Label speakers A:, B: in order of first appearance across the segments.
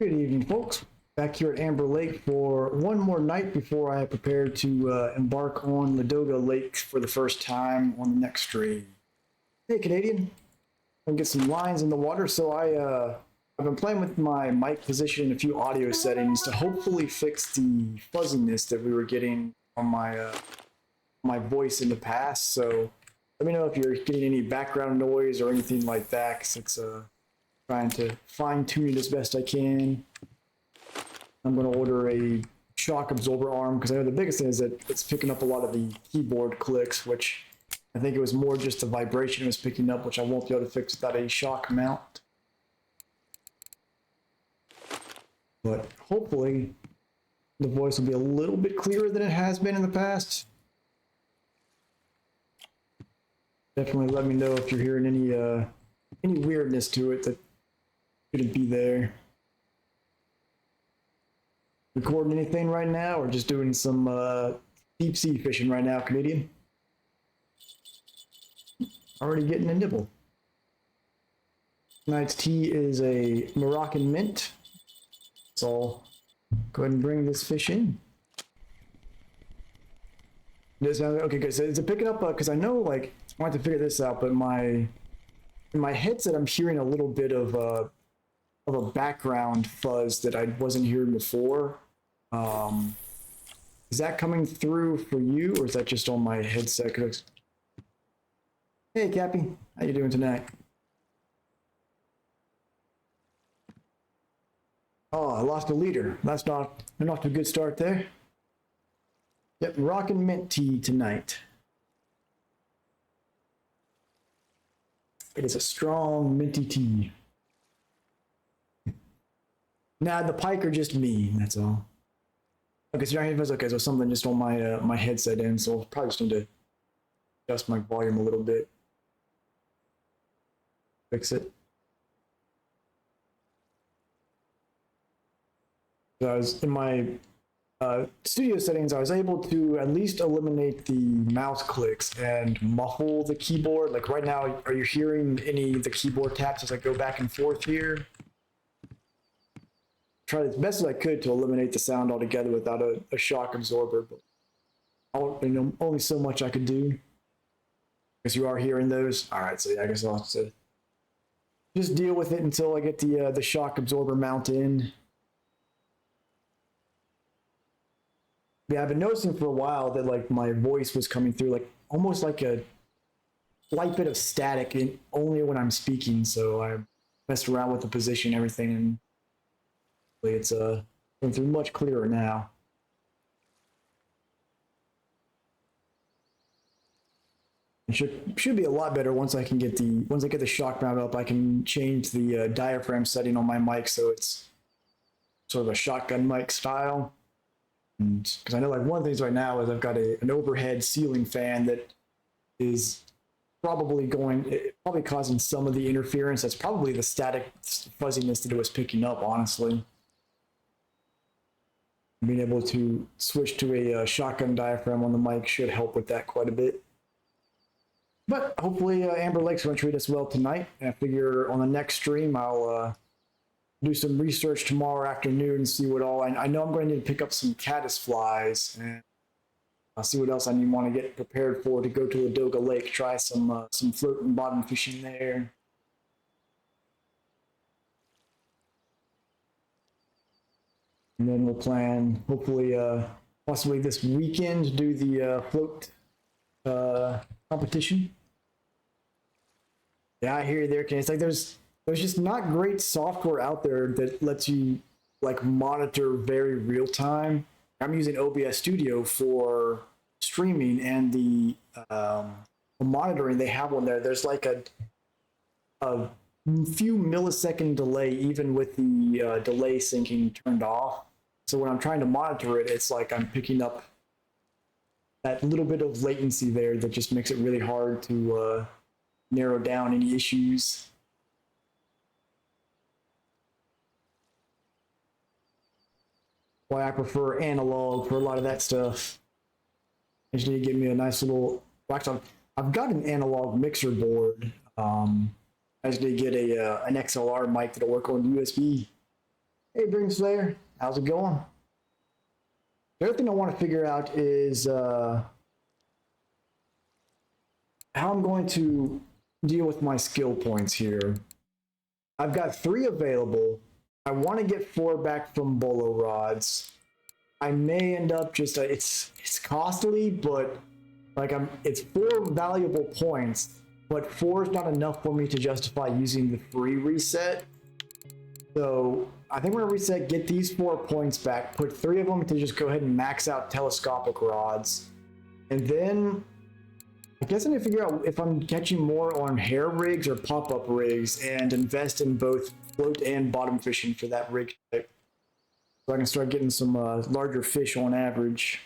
A: Good evening, folks. Back here at Amber Lake for one more night before I prepare to embark on Ladoga Lake for the first time on the next stream. Hey, Canadian. I'm gonna get some lines in the water. So I've been playing with my mic position and a few audio settings to hopefully fix the fuzziness that we were getting on my voice in the past. So let me know if you're getting any background noise or anything like that, because it's trying to fine tune it as best I can. I'm going to order a shock absorber arm because I know the biggest thing is that it's picking up a lot of the keyboard clicks, which I think it was more just the vibration it was picking up, which I won't be able to fix without a shock mount. But hopefully the voice will be a little bit clearer than it has been in the past. Definitely let me know if you're hearing any weirdness to it that shouldn't be there. Recording anything right now, or just doing some deep sea fishing right now, Canadian? Already getting a nibble. Tonight's tea is a Moroccan mint. So I'll go ahead and bring this fish in. Okay, good. So is it picking up? Because I know, like, I want to figure this out, but in my headset, I'm hearing a little bit of a background fuzz that I wasn't hearing before. Is that coming through for you, or is that just on my headset? Hey, Cappy, how you doing tonight? Oh, I lost a leader. That's not a good start there. Yep, rockin' mint tea tonight. It is a strong minty tea. Nah, the pike are just mean, that's all. Okay, so your headphones, okay, so something just on my headset in, so I'll probably just need to adjust my volume a little bit. Fix it. So I was in my studio settings, I was able to at least eliminate the mouse clicks and muffle the keyboard. Like right now, are you hearing any of the keyboard taps as I go back and forth here? Tried as best as I could to eliminate the sound altogether without a shock absorber, but only so much I could do. Because you are hearing those. All right, so yeah, I guess I'll have to just deal with it until I get the shock absorber mount in. Yeah, I've been noticing for a while that like my voice was coming through like almost like a slight bit of static only when I'm speaking. So I messed around with the position, and everything, and it's going through much clearer now. It should be a lot better once I get the shock mount up. I can change the diaphragm setting on my mic so it's sort of a shotgun mic style. Because I know like one of the things right now is I've got an overhead ceiling fan that is probably causing some of the interference. That's probably the static fuzziness that it was picking up, honestly. Being able to switch to a shotgun diaphragm on the mic should help with that quite a bit. But hopefully Amber Lake's going to treat us well tonight. And I figure on the next stream I'll do some research tomorrow afternoon and see what all I know I'm going to need to pick up some caddisflies, and I'll see what else I want to get prepared for to go to Ladoga Lake, try some floating bottom fishing there. And then we'll plan, hopefully, possibly this weekend, to do the float competition. Yeah, I hear you there, Ken. It's like there's just not great software out there that lets you like monitor very real time. I'm using OBS Studio for streaming, and the monitoring they have on there. There's like a few millisecond delay, even with the delay syncing turned off. So when I'm trying to monitor it, it's like I'm picking up that little bit of latency there that just makes it really hard to narrow down any issues. Why I prefer analog for a lot of that stuff. I just need to get me a nice little. I've got an analog mixer board. I just need to get an XLR mic that'll work on USB. Hey, Dream Slayer, how's it going? The other thing I want to figure out is how I'm going to deal with my skill points here. I've got 3 available. I want to get 4 back from bolo rods. I may end up just it's costly, but like it's 4 valuable points, but 4 is not enough for me to justify using the free reset. So I think we're gonna reset, get these 4 points back, put 3 of them to just go ahead and max out telescopic rods, and then I guess I need to figure out if I'm catching more on hair rigs or pop-up rigs and invest in both float and bottom fishing for that rig type, so I can start getting some larger fish on average.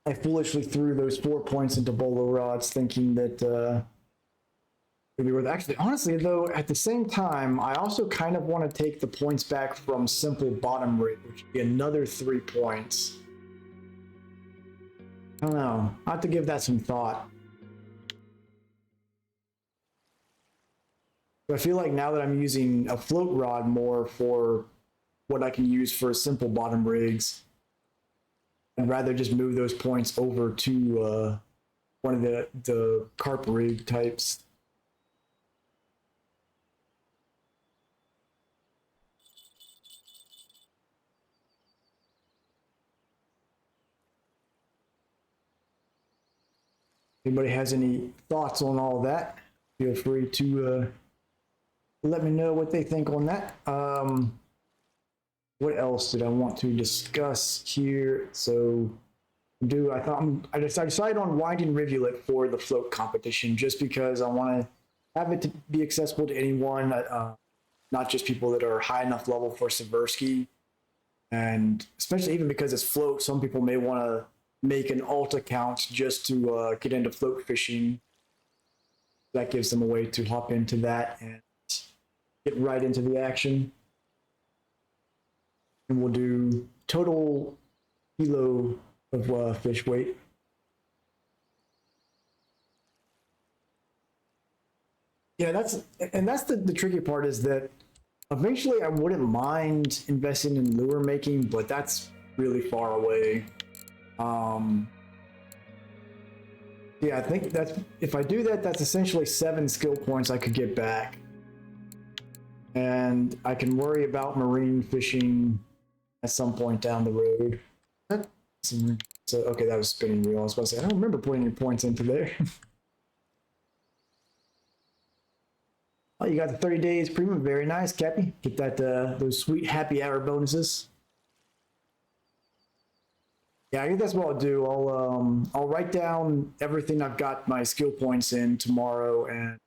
A: I foolishly threw those 4 points into bolo rods, thinking that it'd be worth. Actually, honestly, though, at the same time, I also kind of want to take the points back from simple bottom rig, which would be another 3 points. I don't know. I have to give that some thought. But I feel like now that I'm using a float rod more for what I can use for simple bottom rigs, I'd rather just move those points over to one of the carp rig types. Anybody has any thoughts on all that? Feel free to let me know what they think on that. What else did I want to discuss here? So, I decided on winding rivulet for the float competition just because I want to have it to be accessible to anyone, not just people that are high enough level for Seversky, and especially even because it's float, some people may want to make an alt account just to get into float fishing. That gives them a way to hop into that and get right into the action. And we'll do total kilo of fish weight. Yeah, that's the tricky part, is that eventually I wouldn't mind investing in lure making, but that's really far away. Yeah, I think that's, if I do that, that's essentially 7 skill points I could get back. And I can worry about marine fishing at some point down the road. So, okay, that was spinning wheel. I was about to say, I don't remember putting any points into there. Oh, you got the 30 days premium. Very nice, Cappy. Get that those sweet happy hour bonuses. Yeah, I think that's what I'll do. I'll write down everything I've got my skill points in tomorrow, and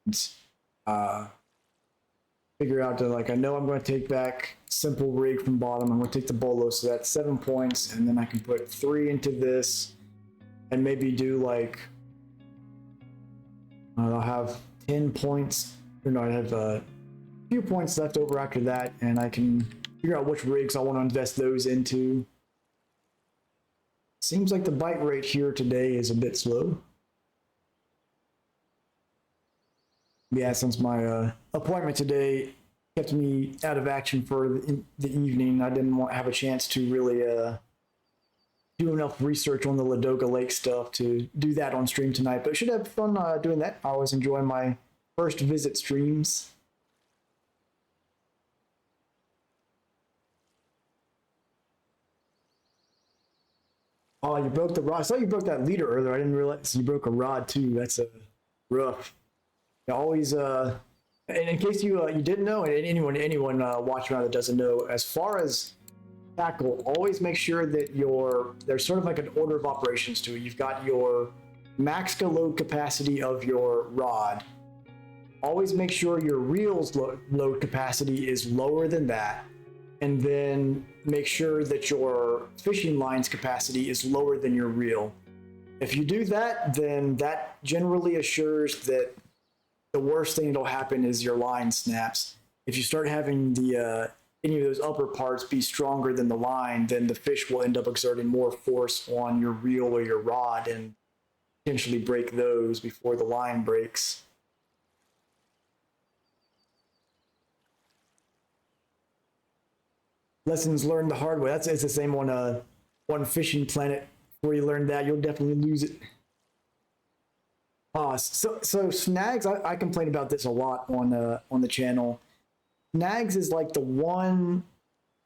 A: figure out that, like, I know I'm going to take back simple rig from bottom. I'm going to take the bolo, so that's 7 points, and then I can put 3 into this, and maybe do like I'll have 10 points. Or no, I have a few points left over after that, and I can figure out which rigs I want to invest those into. Seems like the bite rate here today is a bit slow. Yeah, since my appointment today kept me out of action for the evening, I didn't have a chance to really do enough research on the Ladoga Lake stuff to do that on stream tonight. But I should have fun doing that. I always enjoy my first visit streams. Oh, you broke the rod. I saw you broke that leader earlier. I didn't realize you broke a rod too. That's rough. I always and in case you didn't know, and anyone watching around that doesn't know, as far as tackle, always make sure that there's sort of like an order of operations to it. You've got your max load capacity of your rod. Always make sure your reel's load capacity is lower than that, and then make sure that your fishing line's capacity is lower than your reel. If you do that, then that generally assures that the worst thing that'll happen is your line snaps. If you start having the any of those upper parts be stronger than the line, then the fish will end up exerting more force on your reel or your rod, and potentially break those before the line breaks. Lessons learned the hard way. It's the same on One Fishing Planet. Where you learn that, you'll definitely lose it. So snags. I complain about this a lot on the channel. Snags is like the one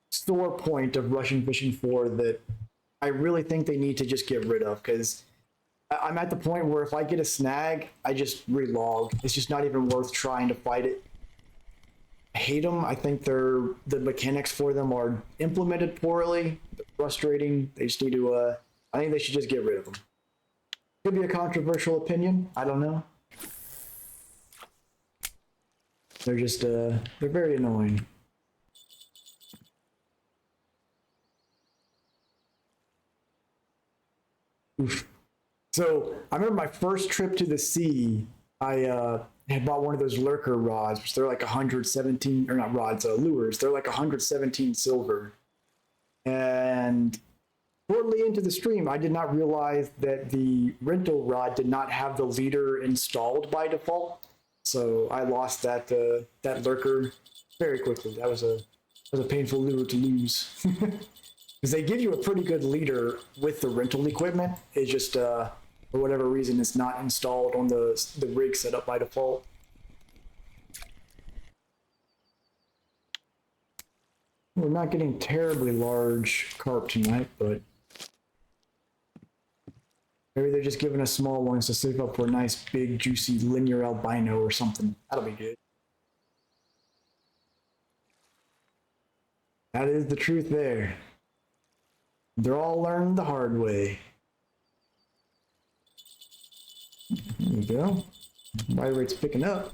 A: sore point of Russian Fishing 4 that I really think they need to just get rid of, because I'm at the point where if I get a snag, I just relog. It's just not even worth trying to fight it. I hate them. I think the mechanics for them are implemented poorly. They're frustrating. They just need to. I think they should just get rid of them. Could be a controversial opinion. I don't know. They're just they're very annoying. Oof. So I remember my first trip to the sea. I had bought one of those lurker rods, which they're like 117, or not rods, lures. They're like 117 silver. And shortly into the stream, I did not realize that the rental rod did not have the leader installed by default. So I lost that that lurker very quickly. That was a painful lure to lose. Because they give you a pretty good leader with the rental equipment. It's just for whatever reason it's not installed on the rig setup by default. We're not getting terribly large carp tonight, but maybe they're just giving us small ones to save up for a nice big juicy linear albino or something. That'll be good. That is the truth there. They're all learned the hard way. There you go. Bite rate's picking up.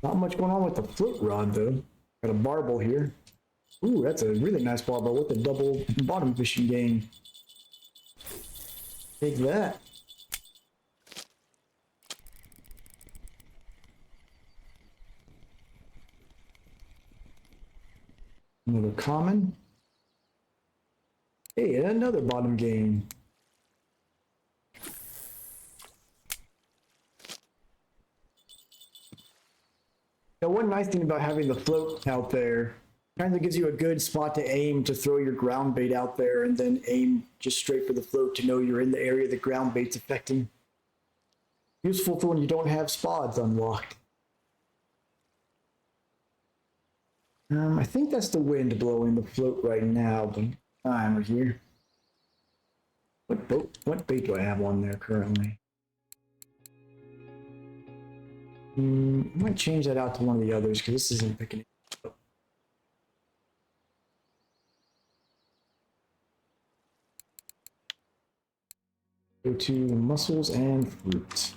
A: Not much going on with the float rod though. Got a barbel here. Ooh, that's a really nice barbel with a double bottom fishing game. Take that. Another common. Hey, another bottom game. Now, one nice thing about having the float out there, kind of gives you a good spot to aim to throw your ground bait out there and then aim just straight for the float to know you're in the area the ground bait's affecting. Useful for when you don't have spots unlocked. I think that's the wind blowing the float right now, but I'm here. What bait do I have on there currently? I might change that out to one of the others because this isn't picking it up. Go to mussels and fruit.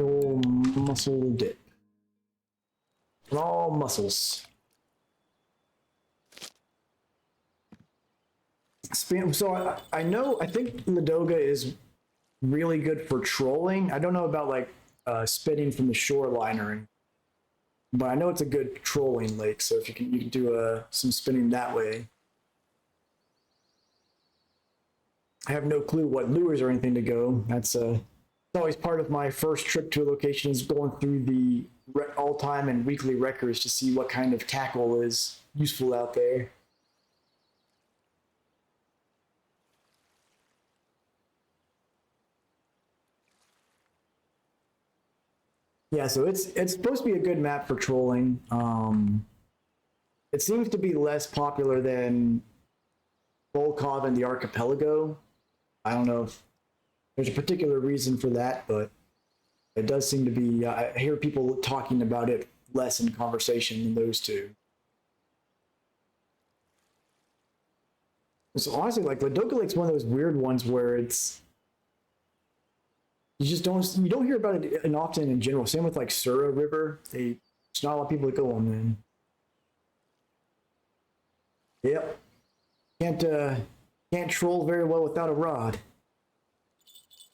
A: Old mussel dip. All mussels. So I know, I think Ladoga is really good for trolling. I don't know about like spitting from the shoreline or anything, but I know it's a good trolling lake. So if you can do some spinning that way. I have no clue what lures or anything to go. That's always part of my first trip to a location is going through the all-time and weekly records to see what kind of tackle is useful out there. Yeah, so it's supposed to be a good map for trolling. It seems to be less popular than Volkov and the Archipelago. I don't know if there's a particular reason for that, but it does seem to be, I hear people talking about it less in conversation than those two. So honestly, like Ladoga Lake's one of those weird ones where it's, you don't hear about it often in general. Same with like Sura River. There's not a lot of people that go on then. Yep. Can't troll very well without a rod.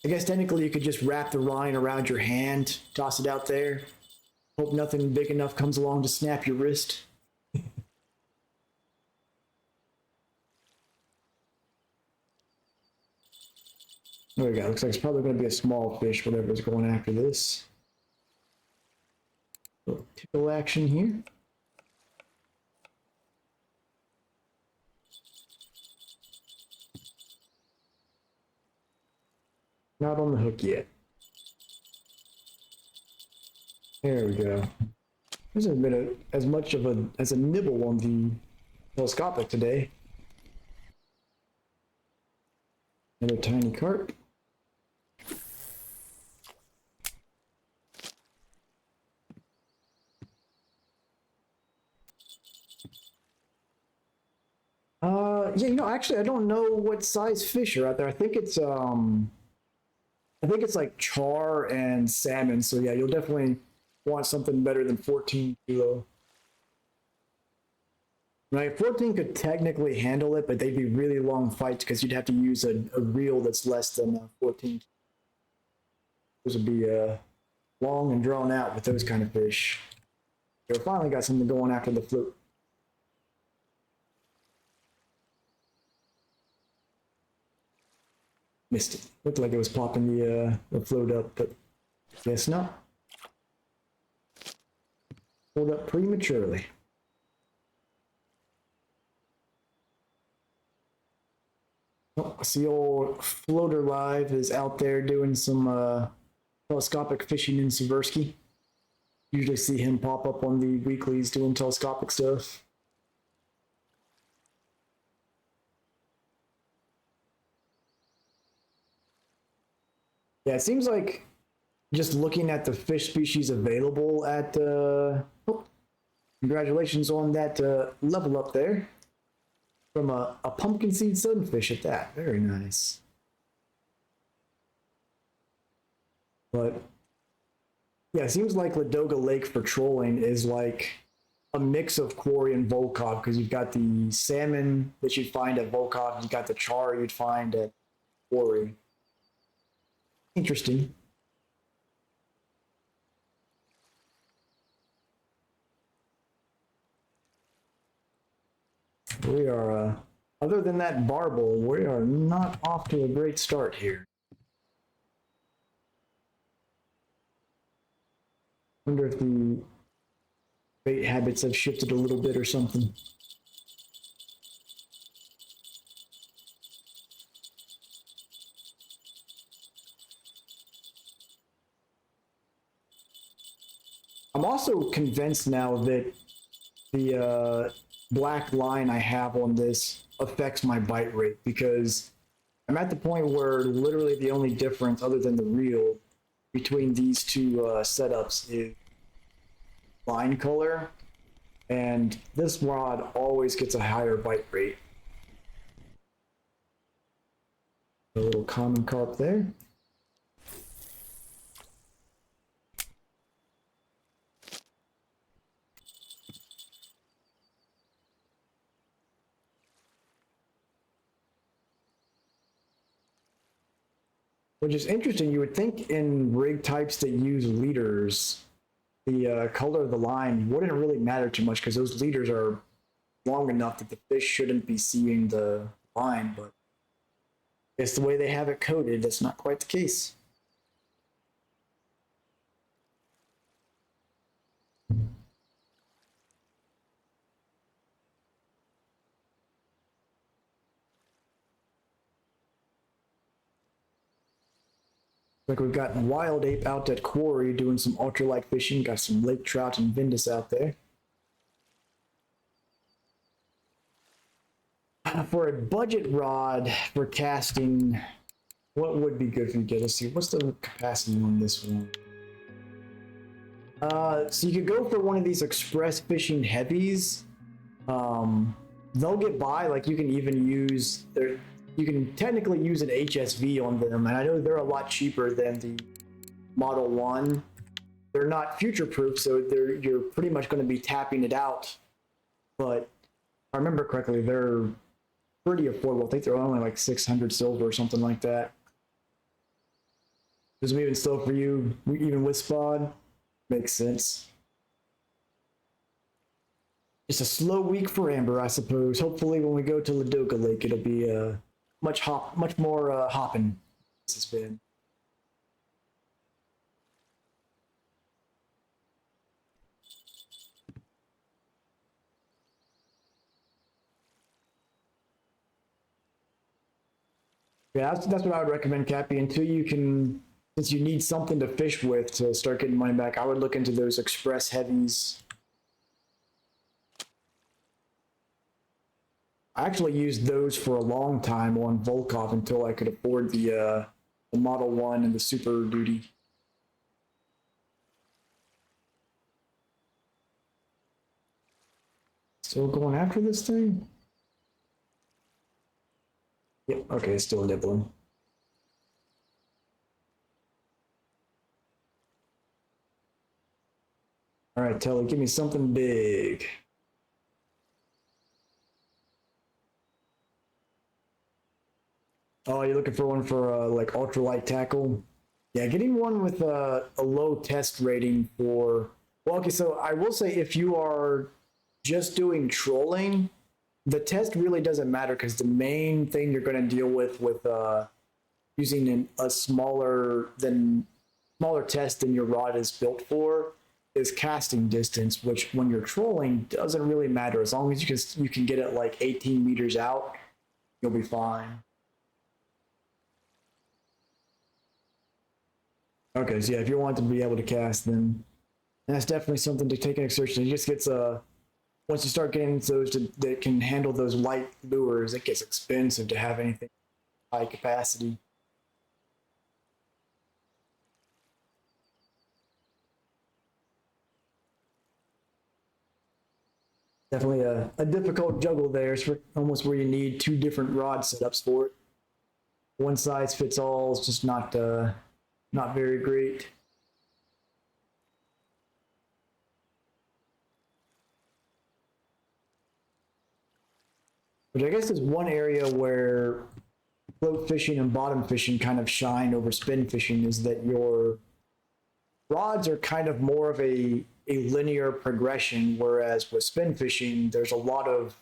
A: I guess technically you could just wrap the line around your hand, toss it out there, hope nothing big enough comes along to snap your wrist. There we go. Looks like it's probably going to be a small fish, whatever's going after this. Little tickle action here. Not on the hook yet. There we go. This hasn't been as much of a nibble on the telescopic today. Another tiny carp. Yeah, you know, actually, I don't know what size fish are out there. I think it's like char and salmon. So yeah, you'll definitely want something better than 14 kilo. Like 14 could technically handle it, but they'd be really long fights because you'd have to use a reel that's less than 14. Those would be long and drawn out with those kind of fish. So finally got something going after the float. Missed it. Looked like it was popping the float up, but guess not. Pulled up prematurely. Oh, I see old Floater Live is out there doing some telescopic fishing in Seversky. Usually see him pop up on the weeklies doing telescopic stuff. Yeah, it seems like just looking at the fish species available at oh, congratulations on that level up there from a pumpkin seed sunfish at that. Very nice. But yeah, it seems like Ladoga Lake for trolling is like a mix of quarry and Volkov because you've got the salmon that you'd find at Volkov, you've got the char you'd find at quarry. Interesting. We are, other than that barbel, we are not off to a great start here. Wonder if the bait habits have shifted a little bit or something. I'm also convinced now that the black line I have on this affects my bite rate because I'm at the point where literally the only difference other than the reel between these two setups is line color, and this rod always gets a higher bite rate. A little common carp there. Which is interesting. You would think in rig types that use leaders, the color of the line wouldn't really matter too much because those leaders are long enough that the fish shouldn't be seeing the line, but it's the way they have it coded. That's not quite the case. Like we've got Wild Ape out at Quarry doing some ultralight fishing. Got some lake trout and Vindus out there. For a budget rod for casting, what would be good for you to get? Let's see, what's the capacity on this one? So you could go for one of these express fishing heavies. They'll get by. Like you can even use their. You can technically use an HSV on them, and I know they're a lot cheaper than the Model 1. They're not future-proof, so you're pretty much going to be tapping it out. But if I remember correctly, they're pretty affordable. I think they're only like 600 silver or something like that. Is it even still for you, even with Spod? Makes sense. Just a slow week for Amber, I suppose. Hopefully when we go to Ladoga Lake, it'll be much more hopping. this has been. Yeah, that's what I would recommend, Cappy. Until you can, since you need something to fish with to start getting money back, I would look into those express heavies. I actually used those for a long time on Volkov until I could afford the Model 1 and the Super Duty. Still going after this thing? Yep, okay, still nibbling. All right, Telly, give me something big. Oh, you're looking for one for like ultralight tackle? Yeah, getting one with a low test rating for. Well, okay, so I will say if you are just doing trolling, the test really doesn't matter because the main thing you're going to deal with using a smaller test than your rod is built for is casting distance, which when you're trolling doesn't really matter as long as you can get it like 18 meters out, you'll be fine. Okay, so yeah, if you want to be able to cast, then that's definitely something to take into consideration. It just gets once you start getting those that can handle those light lures, it gets expensive to have anything high capacity. Definitely a difficult juggle there. It's almost where you need two different rod setups for it. One size fits all is just not very great. Which I guess is one area where float fishing and bottom fishing kind of shine over spin fishing is that your rods are kind of more of a linear progression, whereas with spin fishing, there's a lot of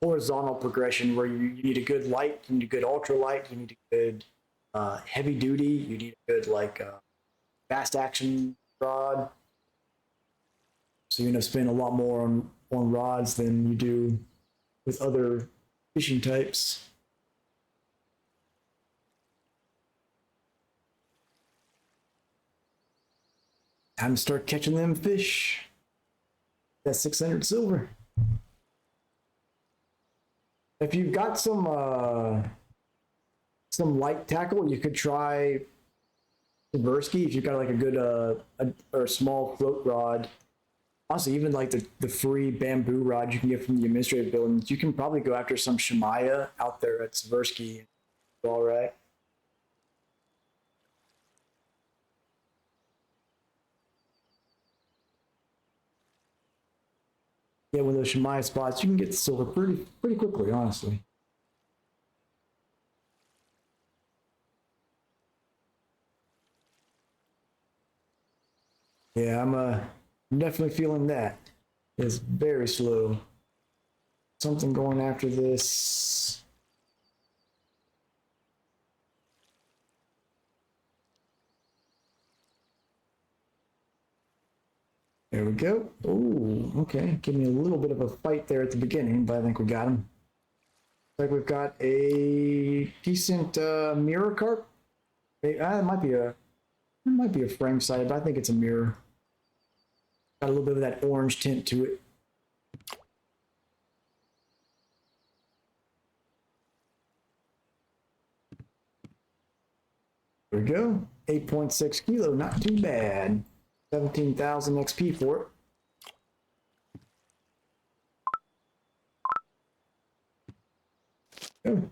A: horizontal progression where you need a good light, you need a good ultralight, you need a good heavy duty, you need a good like fast action rod. So you end up spending a lot more on rods than you do with other fishing types. Time to start catching them fish. That's 600 silver. If you've got some light tackle, you could try Tversky if you've got like a good or a small float rod. Also, even like the free bamboo rod you can get from the administrative buildings, you can probably go after some Shemaya out there at Tversky. All right. Yeah, with those Shemaya spots, you can get the silver pretty quickly, honestly. Yeah, I'm definitely feeling that. It's very slow. Something going after this. There we go. Oh, okay. Give me a little bit of a fight there at the beginning, but I think we got him. Looks like we've got a decent mirror carp. It might be a frame sight, but I think it's a mirror. Got a little bit of that orange tint to it. There we go. 8.6 kilo, not too bad. 17,000 XP for it. Oh.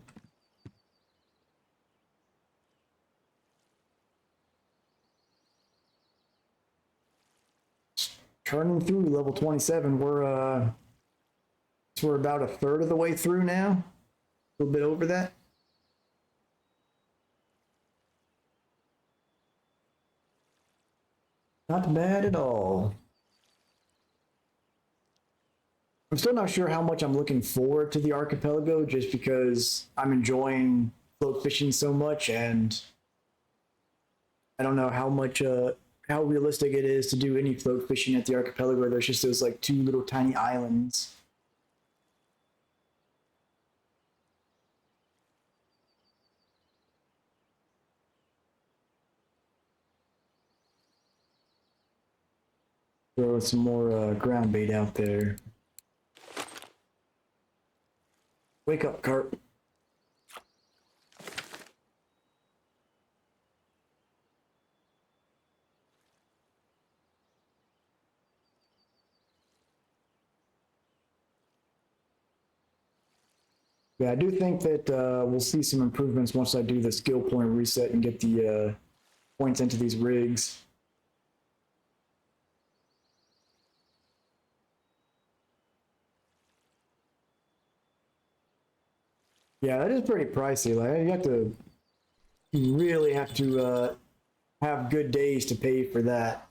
A: Turning through level 27, we're about a third of the way through now. A little bit over that. Not bad at all. I'm still not sure how much I'm looking forward to the archipelago just because I'm enjoying float fishing so much and I don't know how much how realistic it is to do any float fishing at the archipelago where there's just those like two little tiny islands. Throw some more ground bait out there. Wake up, carp. Yeah, I do think that we'll see some improvements once I do the skill point reset and get the points into these rigs. Yeah, that is pretty pricey. Like you really have to have good days to pay for that.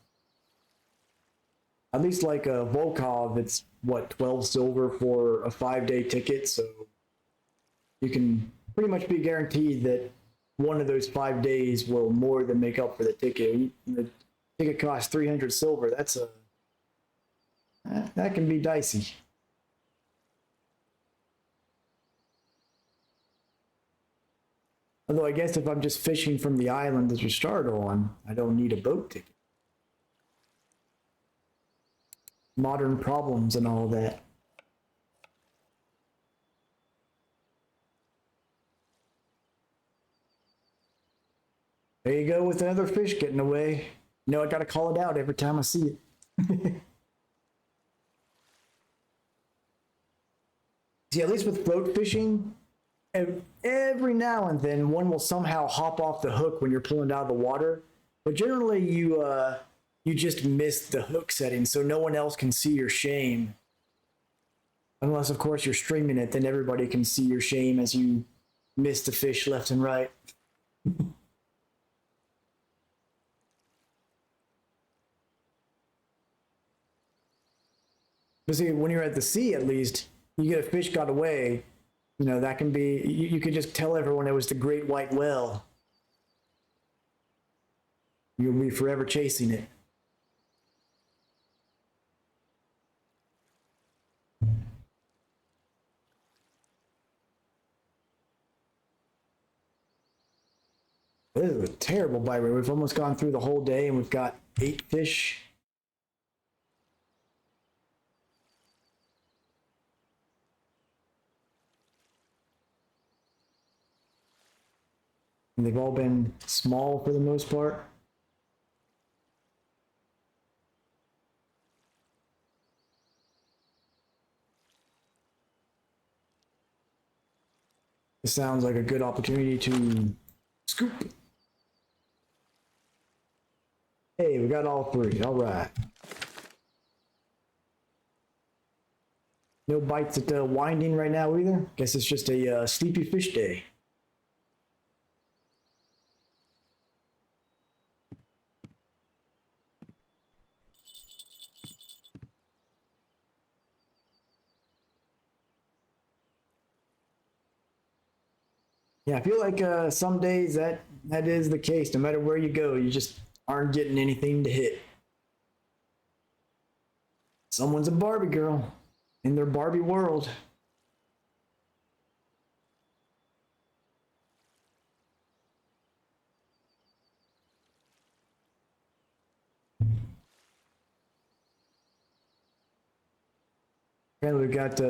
A: At least like a Volkov, it's what 12 silver for a 5-day ticket, so you can pretty much be guaranteed that one of those 5 days will more than make up for the ticket. The ticket costs 300 silver. That can be dicey. Although I guess if I'm just fishing from the island that you start on, I don't need a boat ticket. Modern problems and all that. There you go with another fish getting away. You know, I gotta call it out every time I see it. See, at least with float fishing, every now and then one will somehow hop off the hook when you're pulling out of the water. But generally, you just miss the hook setting, so no one else can see your shame. Unless, of course, you're streaming it, then everybody can see your shame as you miss the fish left and right. But see, when you're at the sea, at least, you get a fish got away. You know, that can be, you could just tell everyone it was the great white whale. You'll be forever chasing it. This is a terrible bite rate. We've almost gone through the whole day and we've got 8 fish. And they've all been small for the most part. This sounds like a good opportunity to scoop. Hey, we got all 3. All right. No bites at the winding right now either. Guess it's just a sleepy fish day. Yeah, I feel like some days that is the case. No matter where you go, you just aren't getting anything to hit. Someone's a Barbie girl in their Barbie world. And we've got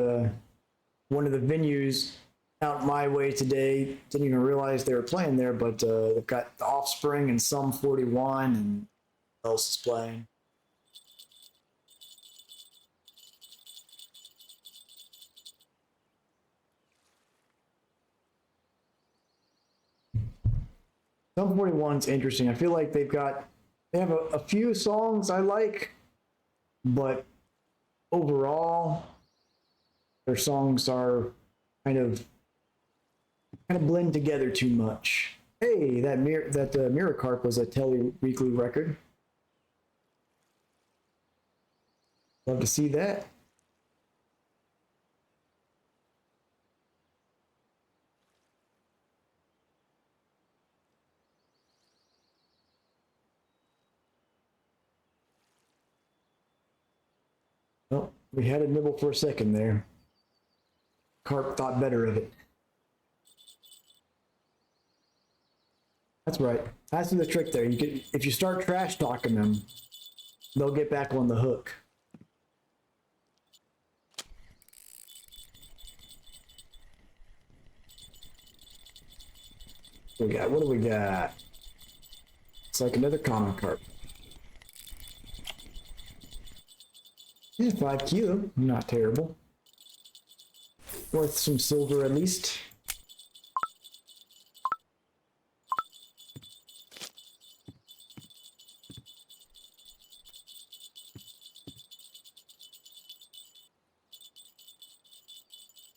A: one of the venues out my way today. Didn't even realize they were playing there, but they've got the Offspring and Sum 41 and who else is playing. Sum 41's interesting. I feel like they have a few songs I like, but overall, their songs are kind of blend together too much. Hey, that Mirror Carp was a Telly Weekly record. Love to see that. We had a nibble for a second there. Carp thought better of it. That's right. That's the trick there. You can, if you start trash talking them, they'll get back on the hook. What do we got? It's like another common carp. Yeah, 5 kilo. Not terrible. Worth some silver at least.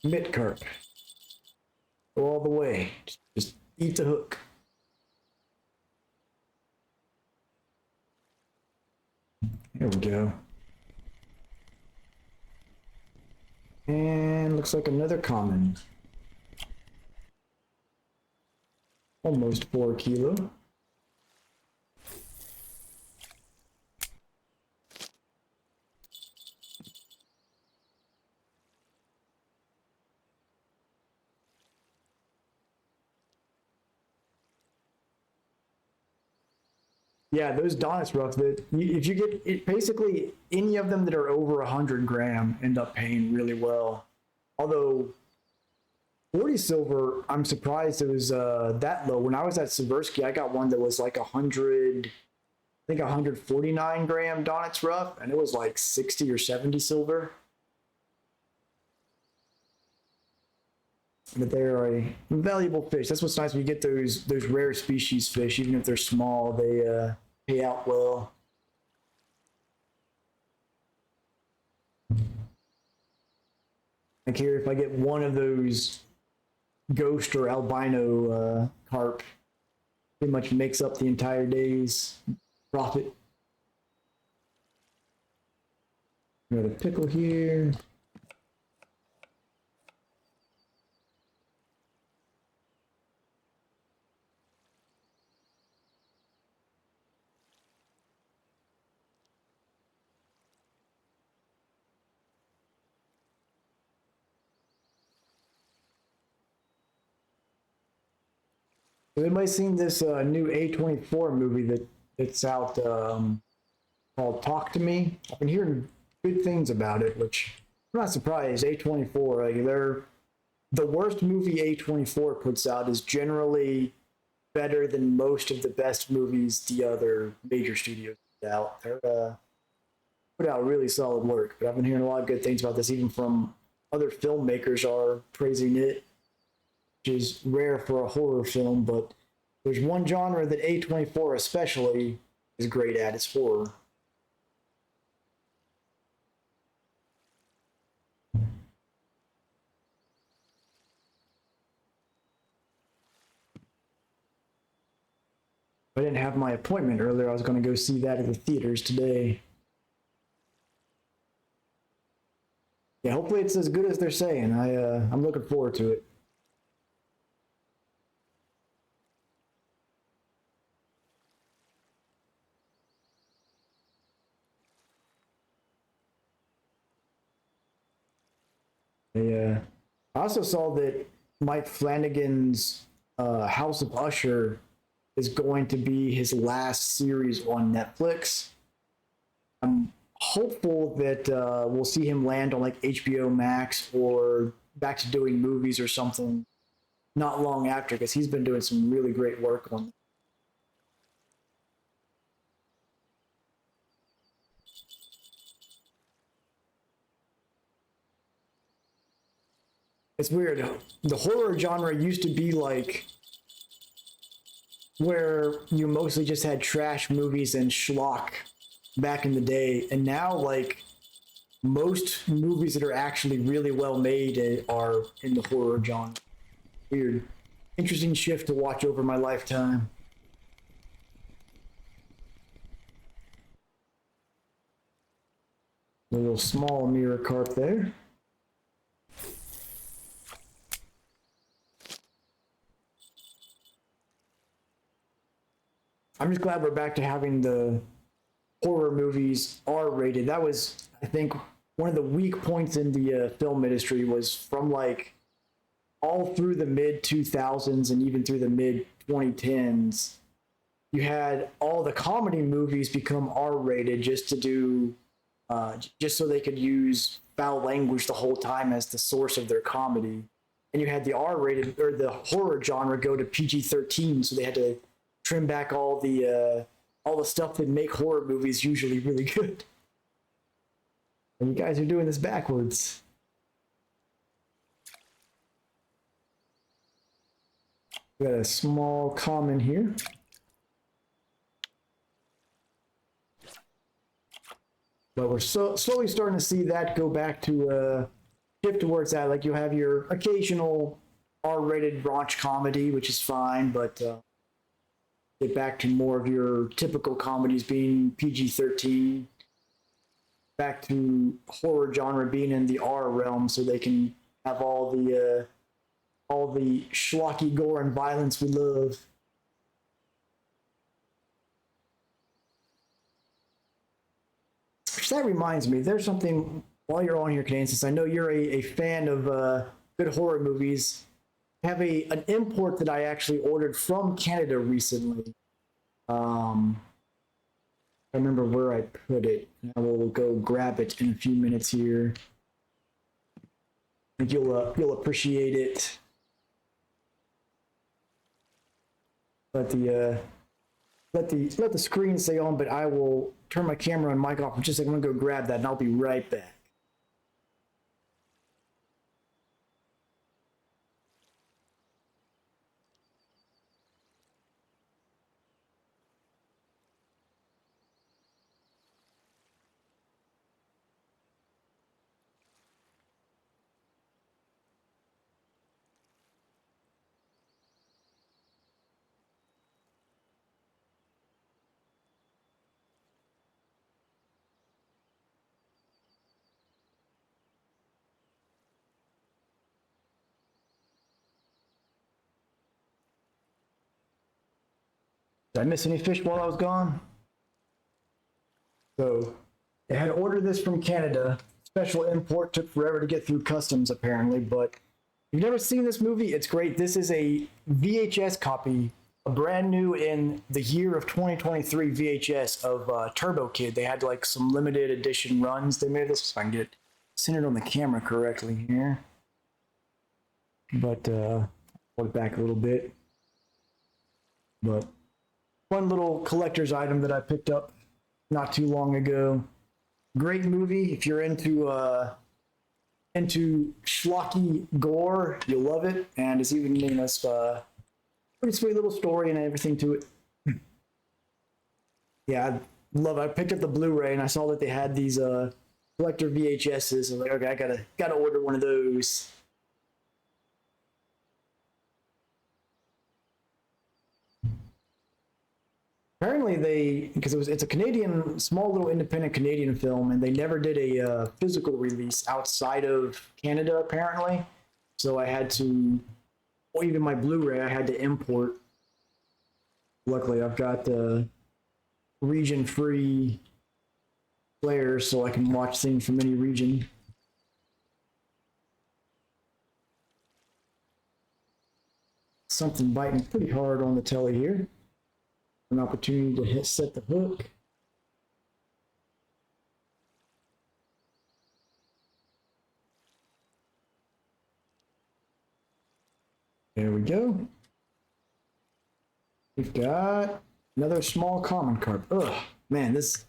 A: Mitt carp. Go all the way. Just eat the hook. There we go. And looks like another common. Almost 4 kilo. Yeah, those Donus roughs, if you get it, basically any of them that are over 100 gram end up paying really well. Although 40 silver, I'm surprised it was that low. When I was at Seversky, I got one that was like 100, I think 149 gram Donut's rough, and it was like 60 or 70 silver. But they are a valuable fish. That's what's nice when you get those rare species fish, even if they're small, they pay out well. Like here, if I get one of those ghost or albino carp, pretty much makes up the entire day's profit. Got a pickle here. Anybody seen this new A24 movie that's out called Talk to Me? I've been hearing good things about it, which I'm not surprised. A24, like the worst movie A24 puts out is generally better than most of the best movies the other major studios put out. They're put out really solid work, but I've been hearing a lot of good things about this, even from other filmmakers are praising it, which is rare for a horror film, but there's one genre that A24 especially is great at, it's horror. I didn't have my appointment earlier. I was going to go see that at the theaters today. Yeah, hopefully it's as good as they're saying. I'm looking forward to it. I also saw that Mike Flanagan's House of Usher is going to be his last series on Netflix. I'm hopeful that we'll see him land on like HBO Max or back to doing movies or something not long after, because he's been doing some really great work on. It's weird. The horror genre used to be like where you mostly just had trash movies and schlock back in the day, and now like most movies that are actually really well made are in the horror genre. Weird. Interesting shift to watch over my lifetime. A little small mirror carp there. I'm just glad we're back to having the horror movies R rated. That was, I think, one of the weak points in the film industry was from like all through the mid 2000s and even through the mid 2010s. You had all the comedy movies become R-rated just to do, just so they could use foul language the whole time as the source of their comedy. And you had the R-rated or the horror genre go to PG-13, so they had to trim back all the stuff that make horror movies usually really good. And you guys are doing this backwards. We got a small common here. But we're slowly starting to see that go back to shift to where it's at. Like you have your occasional R-rated raunch comedy, which is fine, but get back to more of your typical comedies being PG-13. Back to horror genre being in the R realm, so they can have all the schlocky gore and violence we love. Which that reminds me, there's something while you're on here, Canadian, since I know you're a fan of good horror movies. I have an import that I actually ordered from Canada recently. I remember where I put it. I will go grab it in a few minutes here. I think you'll appreciate it. Let the screen stay on, but I will turn my camera and mic off. Just like I'm gonna go grab that, and I'll be right back. Did I miss any fish while I was gone? So, I had ordered this from Canada. Special import, took forever to get through customs apparently, but if you've never seen this movie, it's great. This is a VHS copy, a brand new in the year of 2023 VHS of Turbo Kid. They had like some limited edition runs. They made this, if I can get it centered on the camera correctly here. But hold it back a little bit. But one little collector's item that I picked up not too long ago. Great movie. If you're into schlocky gore, you'll love it. And it's even giving us pretty sweet little story and everything to it. Yeah, I love it. I picked up the Blu-ray and I saw that they had these collector VHSs. I was like, okay, I gotta order one of those. Apparently because it's a Canadian, small little independent Canadian film, and they never did a physical release outside of Canada apparently. So I had to, or even my Blu-ray I had to import. Luckily I've got region-free players so I can watch things from any region. Something biting pretty hard on the telly here. An opportunity to set the hook. There we go. We've got another small common carp. Ugh, man, this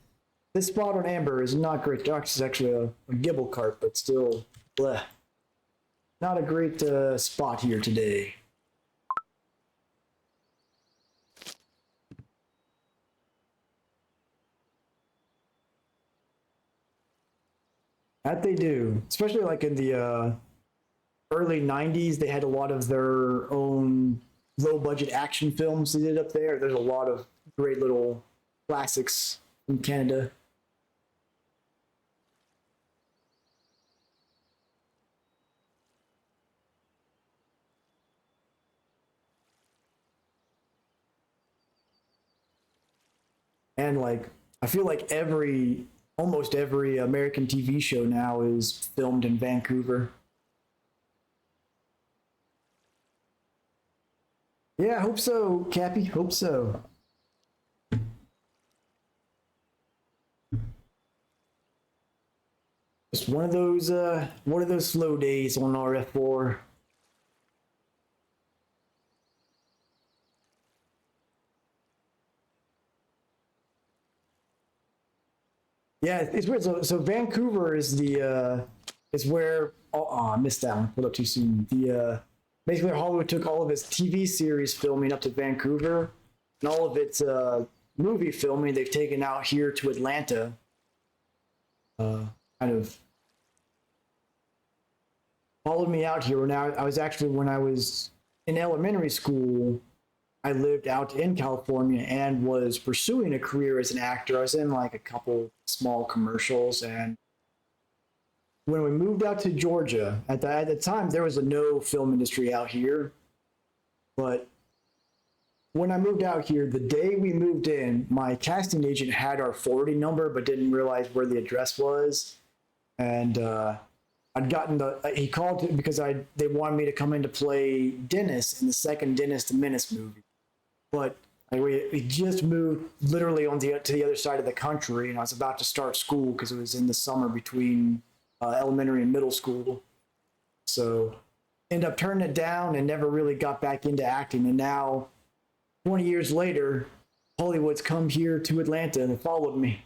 A: spot on amber is not great. This is actually a gibble carp, but still, bleh. Not a great spot here today. That they do, especially like in the early 90s, they had a lot of their own low budget action films they did up there. There's a lot of great little classics in Canada. And like, I feel like every almost every American TV show now is filmed in Vancouver. Yeah, I hope so, Cappy. Hope so. Just one of those slow days on RF4. Yeah, it's weird. So Vancouver is where I missed that one. Pulled up too soon. The basically Hollywood took all of its TV series filming up to Vancouver, and all of its movie filming they've taken out here to Atlanta. Kind of followed me out here. Now I was actually when I was in elementary school, I lived out in California and was pursuing a career as an actor. I was in like a couple small commercials, and when we moved out to Georgia, at the time there was a no film industry out here, but when I moved out here, the day we moved in, my casting agent had our forwarding number but didn't realize where the address was, and I'd gotten he called because they wanted me to come in to play Dennis in the second Dennis the Menace movie, but we just moved literally to the other side of the country, and I was about to start school because it was in the summer between elementary and middle school. So ended up turning it down and never really got back into acting. And now, 20 years later, Hollywood's come here to Atlanta and followed me.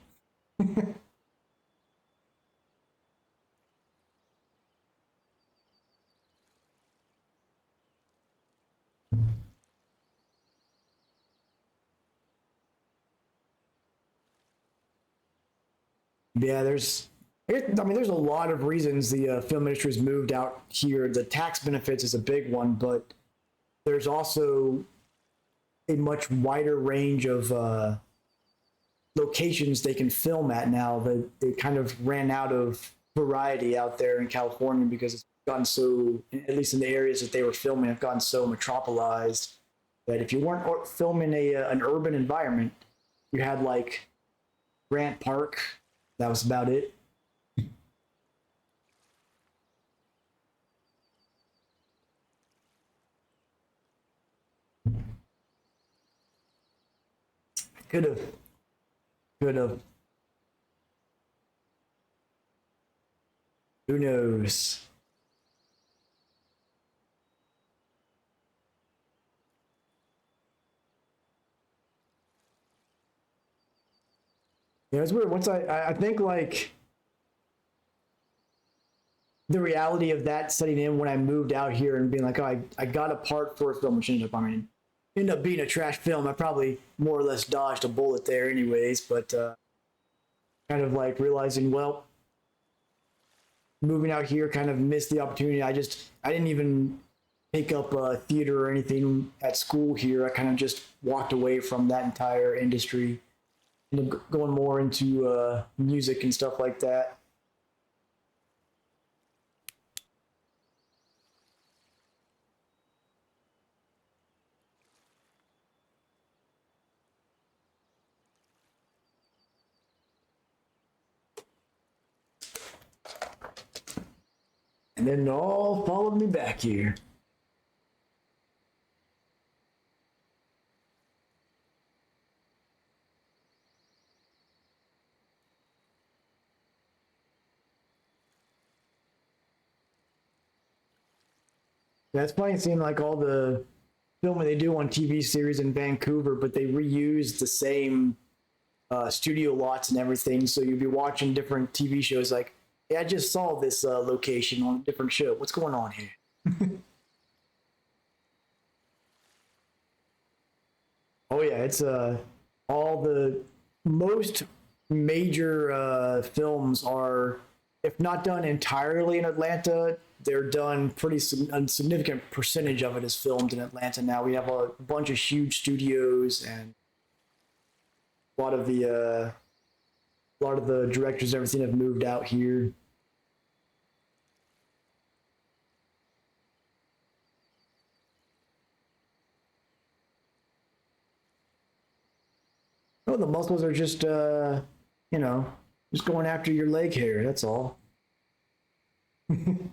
A: Yeah, there's a lot of reasons the film industry has moved out here. The tax benefits is a big one, but there's also a much wider range of locations they can film at now. That they kind of ran out of variety out there in California because it's gotten so, at least in the areas that they were filming, have gotten so metropolized that if you weren't filming an urban environment, you had like Grant Park. That was about it. Could have, could have. Who knows? Yeah, it's weird. Once I think like the reality of that setting in when I moved out here and being like, oh, I got a part for a film, which ended up being a trash film. I probably more or less dodged a bullet there, anyways. But kind of like realizing, well, moving out here kind of missed the opportunity. I didn't even pick up theater or anything at school here. I kind of just walked away from that entire industry and going more into music and stuff like that. And then it all followed me back here. Yeah, it's funny seeing like all the filming they do on TV series in Vancouver, but they reuse the same studio lots and everything. So you'd be watching different TV shows like, yeah, I just saw this location on a different show. What's going on here? Oh yeah, it's all the most major films are, if not done entirely in Atlanta, they're done a significant percentage of it is filmed in Atlanta now. We have a bunch of huge studios, and a lot of the directors and everything have moved out here. Oh, the muscles are just you know Just going after your leg hair, that's all. Getting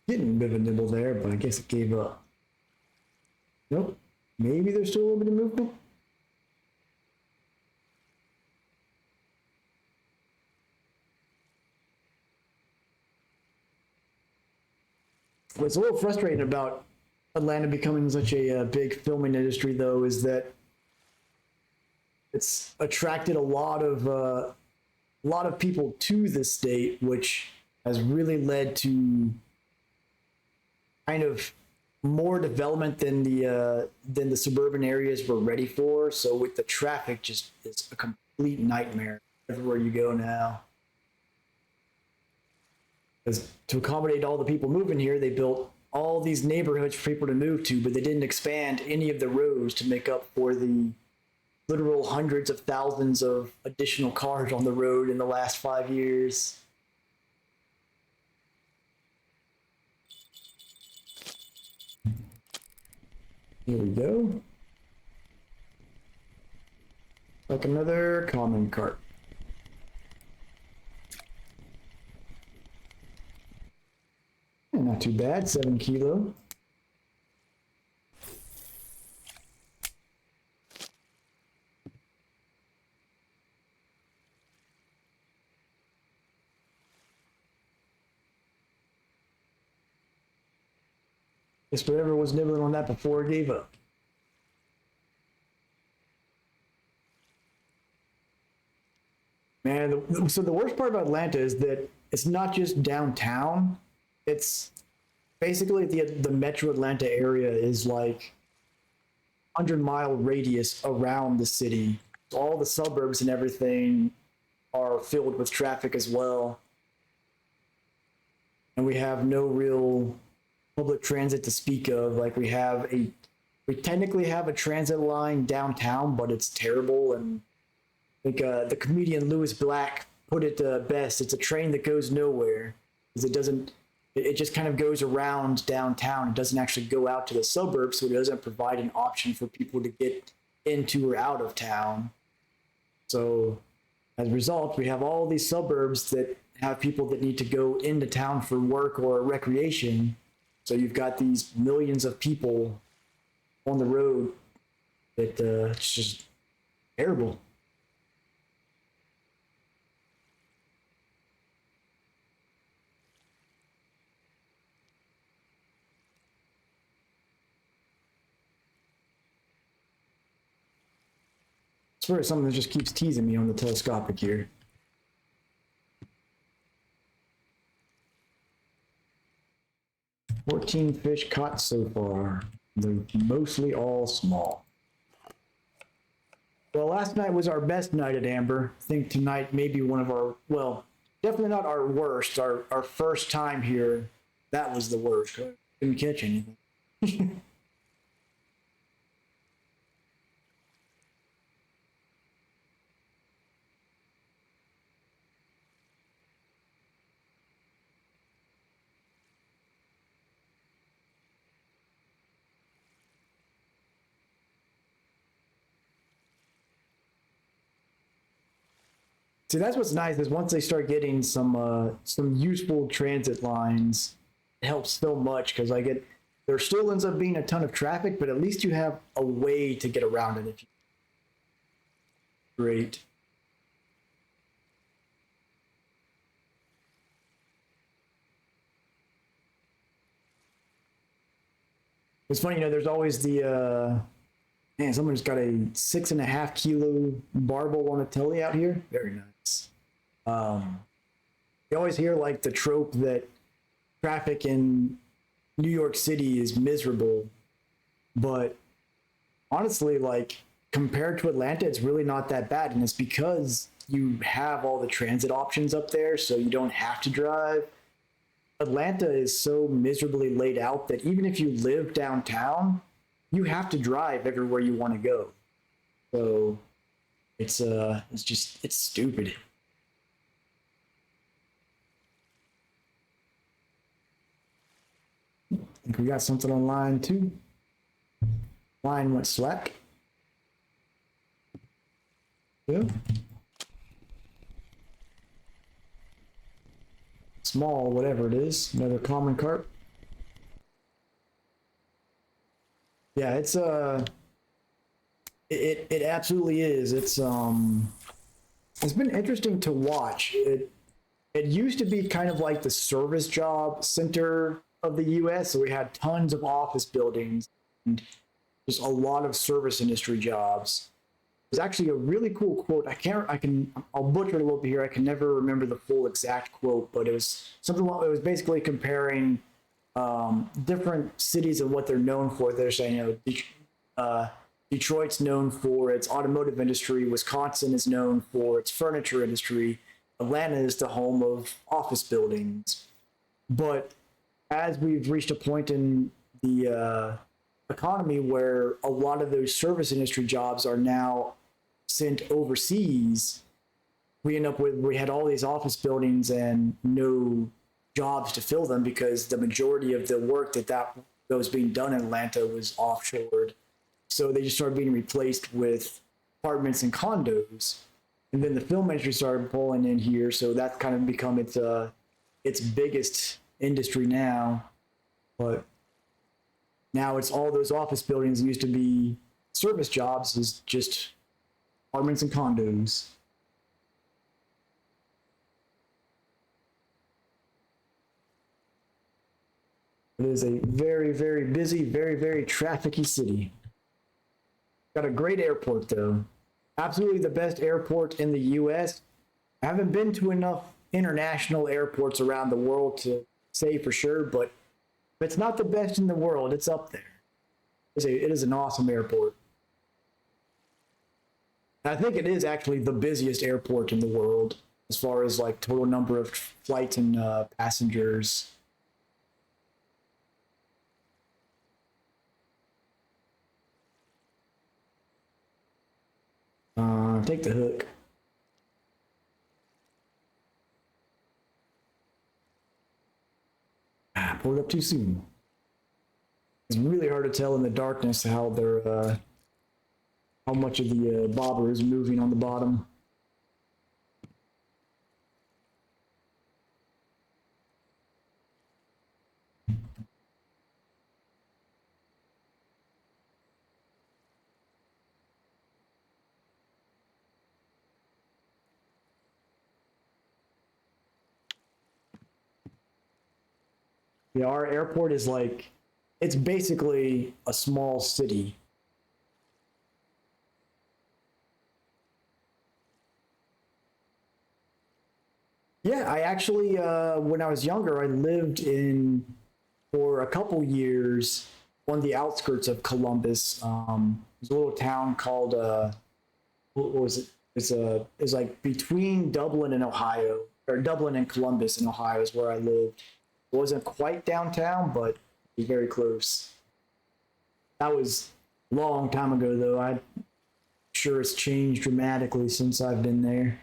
A: a bit of a nibble there, but I guess it gave up. Nope. Maybe there's still a little bit of movement. What's a little frustrating about Atlanta becoming such a big filming industry, though, is that it's attracted a lot of people to the state, which has really led to kind of more development than the suburban areas were ready for. So with the traffic, just it's a complete nightmare everywhere you go now. Because to accommodate all the people moving here, they built all these neighborhoods for people to move to, but they didn't expand any of the roads to make up for the literal hundreds of thousands of additional cars on the road in the last 5 years. Here we go. Like another common cart. Not too bad, 7 kilo. Guess whatever was nibbling on that before gave up. Man, so the worst part about Atlanta is that it's not just downtown. It's basically the metro Atlanta area is like 100-mile radius around the city. All the suburbs and everything are filled with traffic as well. And we have no real public transit to speak of. Like we technically have a transit line downtown, but it's terrible. And I think the comedian Louis Black put it best. It's a train that goes nowhere because it just kind of goes around downtown. It doesn't actually go out to the suburbs, so it doesn't provide an option for people to get into or out of town. So as a result, we have all these suburbs that have people that need to go into town for work or recreation. So you've got these millions of people on the road that it's just terrible. I swear something that just keeps teasing me on the telescopic here. $14 fish caught so far. They're mostly all small. Well, last night was our best night at Amber. I think tonight may be one of our, well, definitely not our worst. Our first time here, that was the worst. Couldn't catch anything. See, that's what's nice is once they start getting some useful transit lines, it helps so much because there still ends up being a ton of traffic, but at least you have a way to get around it. If you great. It's funny, there's always man, someone's got a 6.5 kilo barbel on a telly out here. Very nice. You always hear like the trope that traffic in New York City is miserable, but honestly, like compared to Atlanta, it's really not that bad, and it's because you have all the transit options up there, so you don't have to drive. Atlanta is so miserably laid out that even if you live downtown, you have to drive everywhere you want to go. So it's stupid. I think we got something on line 2. Line went slack. Yeah. Small, whatever it is. Another common carp. Yeah, it absolutely is. It's been interesting to watch. It used to be kind of like the service job center of the US. So we had tons of office buildings and just a lot of service industry jobs. There's actually a really cool quote. I'll butcher it a little bit here. I can never remember the full exact quote, but it was something. It was basically comparing different cities and what they're known for. They're saying, Detroit's known for its automotive industry. Wisconsin is known for its furniture industry. Atlanta is the home of office buildings. But as we've reached a point in the economy where a lot of those service industry jobs are now sent overseas, we had all these office buildings and no jobs to fill them because the majority of the work that was being done in Atlanta was offshored. So they just started being replaced with apartments and condos. And then the film industry started pulling in here, so that's kind of become its biggest industry now. But now it's all those office buildings that used to be service jobs is just apartments and condos. It is a very, very busy, very, very trafficy city. Got a great airport though. Absolutely the best airport in the US. I haven't been to enough international airports around the world to say for sure, but if it's not the best in the world, it's up there. It is an awesome airport. I think it is actually the busiest airport in the world as far as like total number of flights and passengers. Take the hook. Pulled up too soon. It's really hard to tell in the darkness how how much of the bobber is moving on the bottom. Yeah, our airport is like, it's basically a small city. Yeah, I actually, when I was younger, I lived for a couple years on the outskirts of Columbus. There's a little town called, what was it? It's like between Dublin and Ohio, or Dublin and Columbus in Ohio is where I lived. It wasn't quite downtown, but very close. That was a long time ago, though. I'm sure it's changed dramatically since I've been there.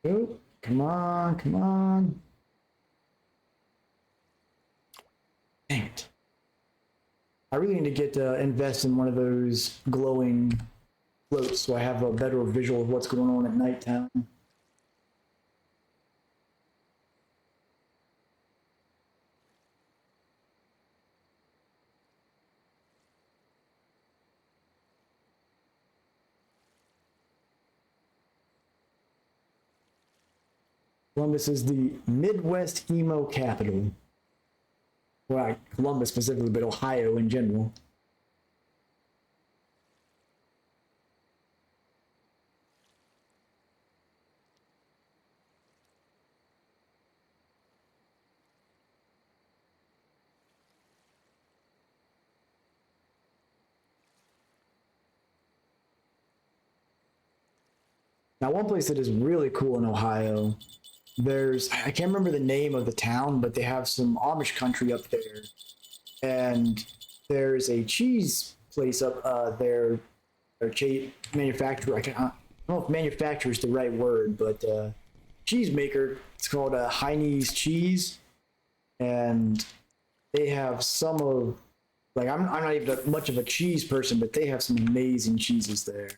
A: Oh, come on, come on. Dang it. I really need to get to invest in one of those glowing floats so I have a better visual of what's going on at nighttime. Columbus is the Midwest emo capital. Well, Columbus specifically, but Ohio in general. Now, one place that is really cool in Ohio, I can't remember the name of the town, but they have some Amish country up there. And there's a cheese place up there, or cheese manufacturer. I don't know if manufacturer is the right word, but cheese maker. It's called Heine's Cheese, and they have some of like I'm not even much of a cheese person, but they have some amazing cheeses there.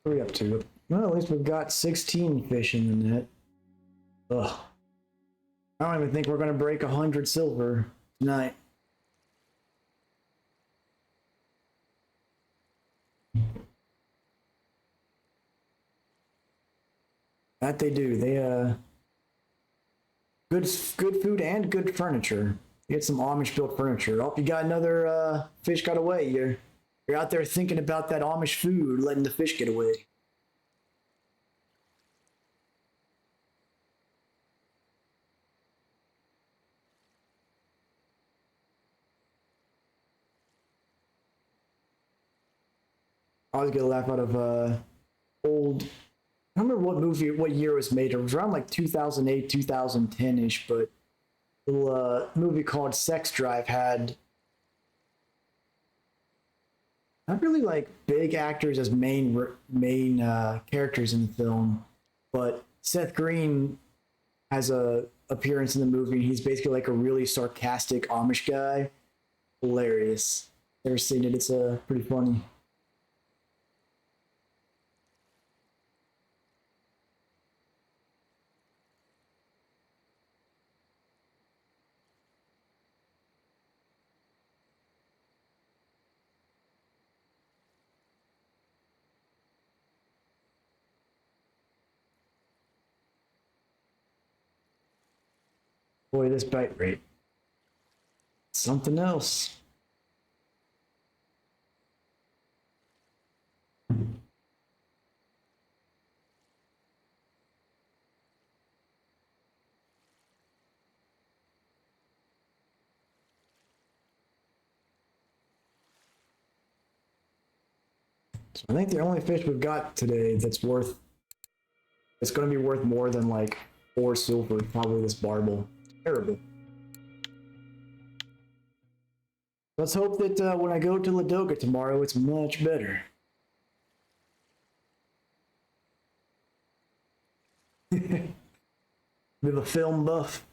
A: What are we up to? Well, at least we've got 16 fish in the net. Ugh. I don't even think we're gonna break 100 silver tonight. That they do. They good food and good furniture. Get some Amish built furniture. Oh, you got another fish got away. You're out there thinking about that Amish food, letting the fish get away. I always get a laugh out of old. I don't remember what movie, what year it was made. It was around like 2008, 2010 ish. But a little movie called Sex Drive had not really like big actors as main characters in the film, but Seth Green has a appearance in the movie. He's basically like a really sarcastic Amish guy. Hilarious. Never seen it. It's pretty funny. Boy, this bite rate. Something else. So I think the only fish we've got today that's worth, it's going to be worth more than like 4 silver, probably this barbel. Terrible. Let's hope that when I go to Ladoga tomorrow, it's much better. We have a film buff.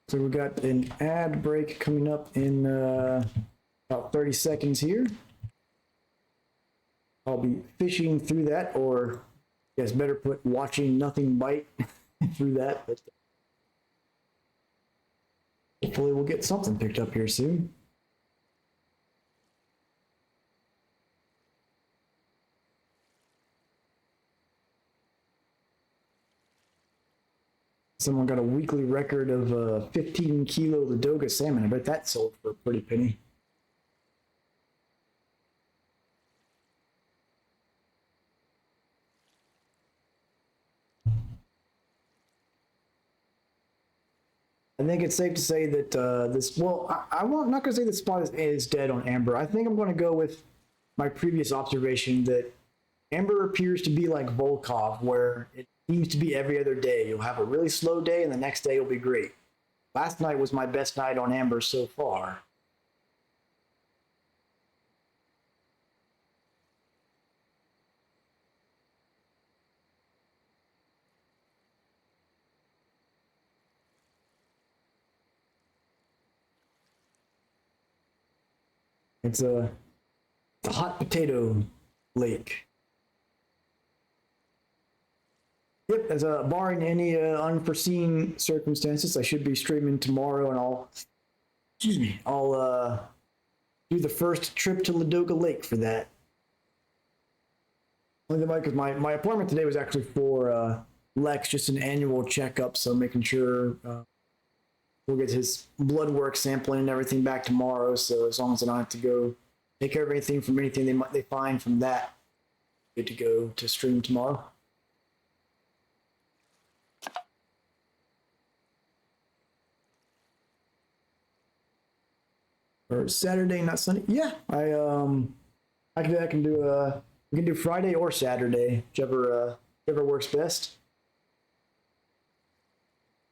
A: So we got an ad break coming up in about 30 seconds here. I'll be fishing through that, or you guys better put watching nothing bite through that. But hopefully we'll get something picked up here soon. Someone got a weekly record of 15 kilo Ladoga salmon. I bet that sold for a pretty penny. I think it's safe to say that this, well, I'm not going to say the spot is dead on Amber. I think I'm going to go with my previous observation that Amber appears to be like Volkov, where it seems to be every other day. You'll have a really slow day, and the next day will be great. Last night was my best night on Amber so far. It's a hot potato lake. Yep, as barring any unforeseen circumstances, I should be streaming tomorrow, and I'll do the first trip to Ladoga Lake for that. Only because my appointment today was actually for Lex, just an annual checkup, so making sure we'll get his blood work sampling and everything back tomorrow. So as long as I don't have to go take care of anything from anything they find from that, good to go to stream tomorrow. Or Saturday, not Sunday. Yeah, I can do we can do Friday or Saturday, whichever works best.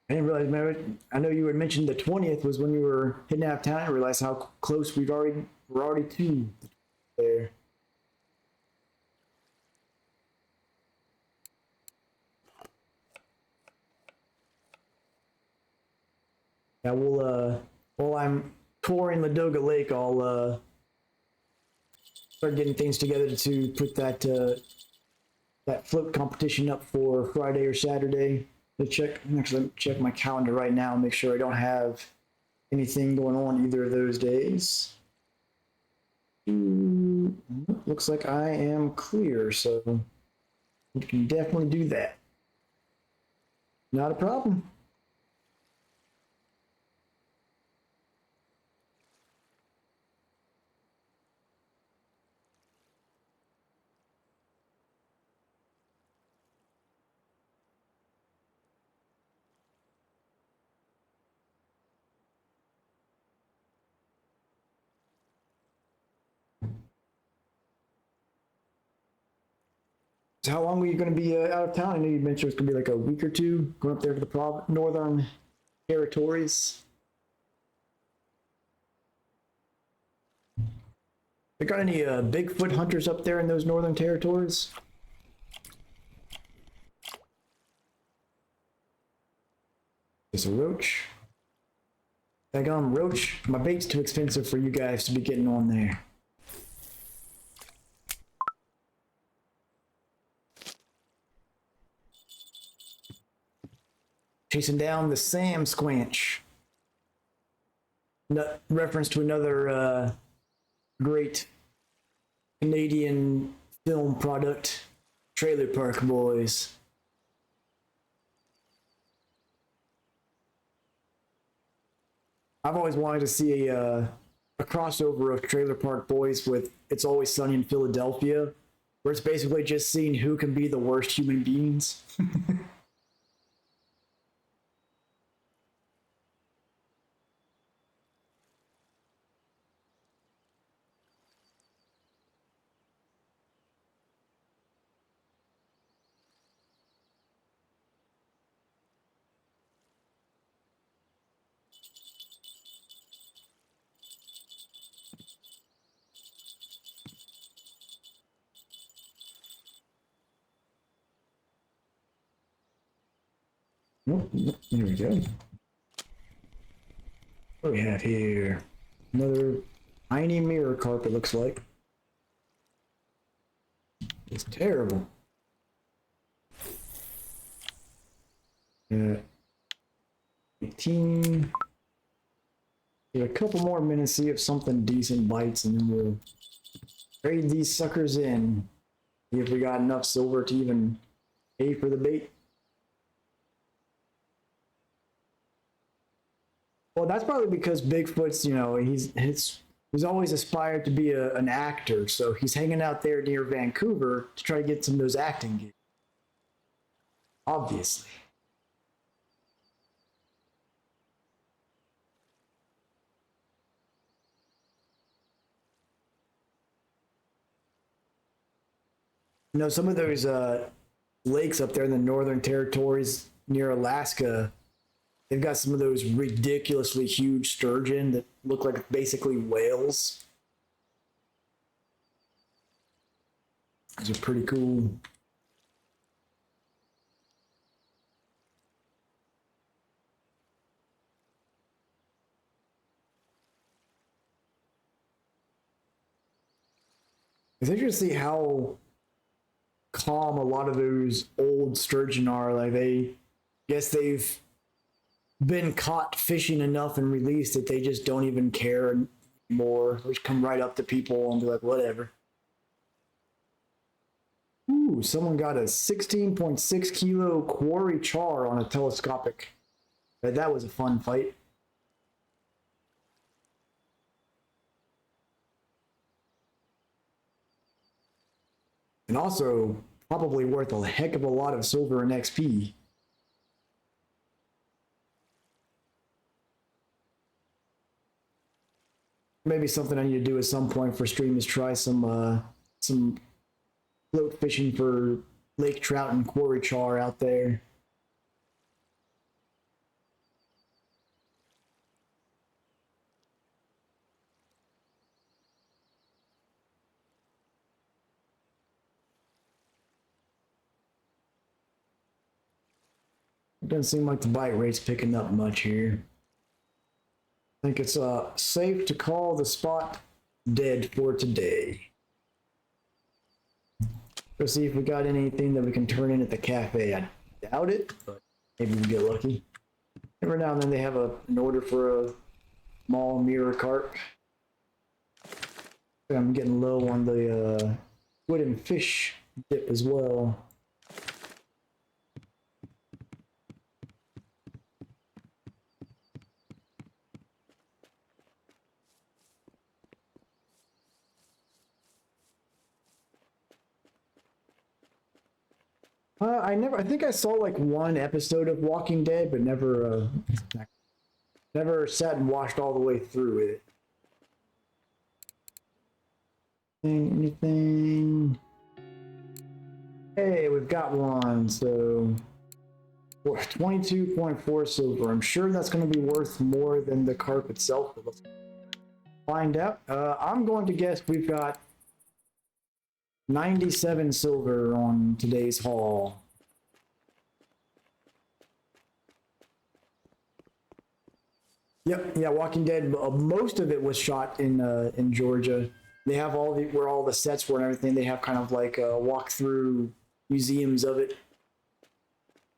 A: I didn't realize, man. I know you had mentioned the 20th was when you were heading out of town. I realized how close we're already to there. Yeah, we'll while I'm touring Ladoga Lake, I'll start getting things together to put that float competition up for Friday or Saturday. Let me check my calendar right now and make sure I don't have anything going on either of those days. Looks like I am clear, so we can definitely do that. Not a problem. So how long are you going to be out of town? I know you mentioned it's going to be like a week or two, going up there to the northern territories. They got any Bigfoot hunters up there in those northern territories? There's a roach. Daggone roach. My bait's too expensive for you guys to be getting on there. Chasing down the Sam Squanch. No, reference to another great Canadian film product, Trailer Park Boys. I've always wanted to see a crossover of Trailer Park Boys with It's Always Sunny in Philadelphia, where it's basically just seeing who can be the worst human beings. Oh, here we go. What do we have here? Another tiny mirror carpet, looks like. It's terrible. 18. Give a couple more minutes, see if something decent bites, and then we'll trade these suckers in. See if we got enough silver to even pay for the bait. Well, that's probably because Bigfoot's, he's always aspired to be an actor, so he's hanging out there near Vancouver to try to get some of those acting gigs. Obviously. Some of those lakes up there in the northern territories near Alaska, they've got some of those ridiculously huge sturgeon that look like basically whales. Those are pretty cool. It's interesting to see how calm a lot of those old sturgeon are. Like they've been caught fishing enough and released that they just don't even care anymore. They just come right up to people and be like, whatever. Ooh, someone got a 16.6 kilo quarry char on a telescopic. That was a fun fight. And also probably worth a heck of a lot of silver and XP. Maybe something I need to do at some point for stream is try some float fishing for lake trout and quarry char out there. It doesn't seem like the bite rate's picking up much here. I think it's safe to call the spot dead for today. Let's see if we got anything that we can turn in at the cafe. I doubt it, but maybe we'll get lucky. Every now and then they have an order for a small mirror carp. I'm getting low on the squid and fish dip as well. I think I saw like one episode of Walking Dead, but never sat and watched all the way through it. Anything? Hey, we've got one, so 22.4 silver. I'm sure that's going to be worth more than the carp itself, but let's find out. I'm going to guess we've got 97 silver on today's haul. Yep, yeah, Walking Dead. Most of it was shot in Georgia. They have where all the sets were and everything. They have kind of like walk-through museums of it.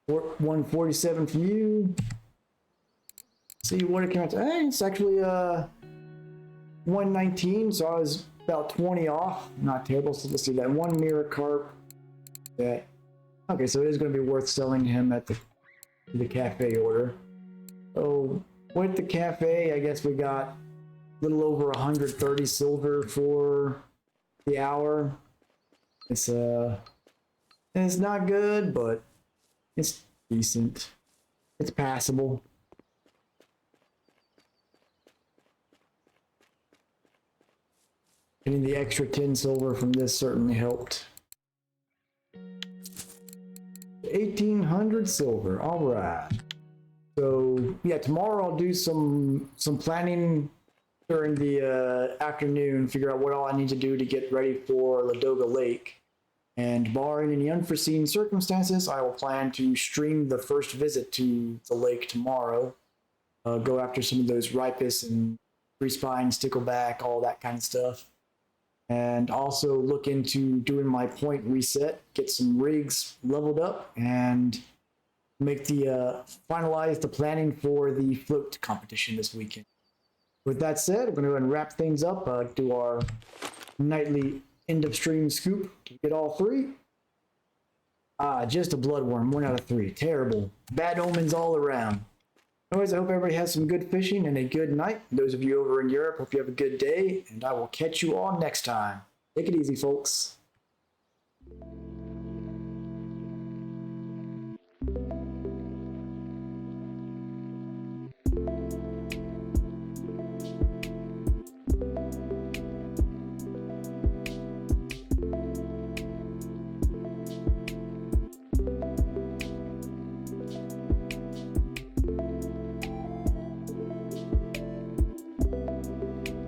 A: 147 from you. See what it came out to. Hey, it's actually 119, so I was about 20 off. Not terrible. So let's see that one mirror carp. That okay, so it is going to be worth selling him at the cafe order. So with the cafe, I guess we got a little over 130 silver for the hour. It's not good, but it's decent. It's passable. Getting the extra 10 silver from this certainly helped. 1,800 silver. All right. So yeah, tomorrow I'll do some planning during the afternoon, figure out what all I need to do to get ready for Ladoga Lake. And barring any unforeseen circumstances, I will plan to stream the first visit to the lake tomorrow. Go after some of those ripus and free spine, stickleback, all that kind of stuff. And also look into doing my point reset, get some rigs leveled up, and make finalize the planning for the float competition this weekend. With that said, I'm going to go ahead and wrap things up, do our nightly end of stream scoop to get all three. Just a bloodworm, 1 out of 3. Terrible. Bad omens all around. Anyways, I hope everybody has some good fishing and a good night. Those of you over in Europe, hope you have a good day, and I will catch you all next time. Take it easy, folks.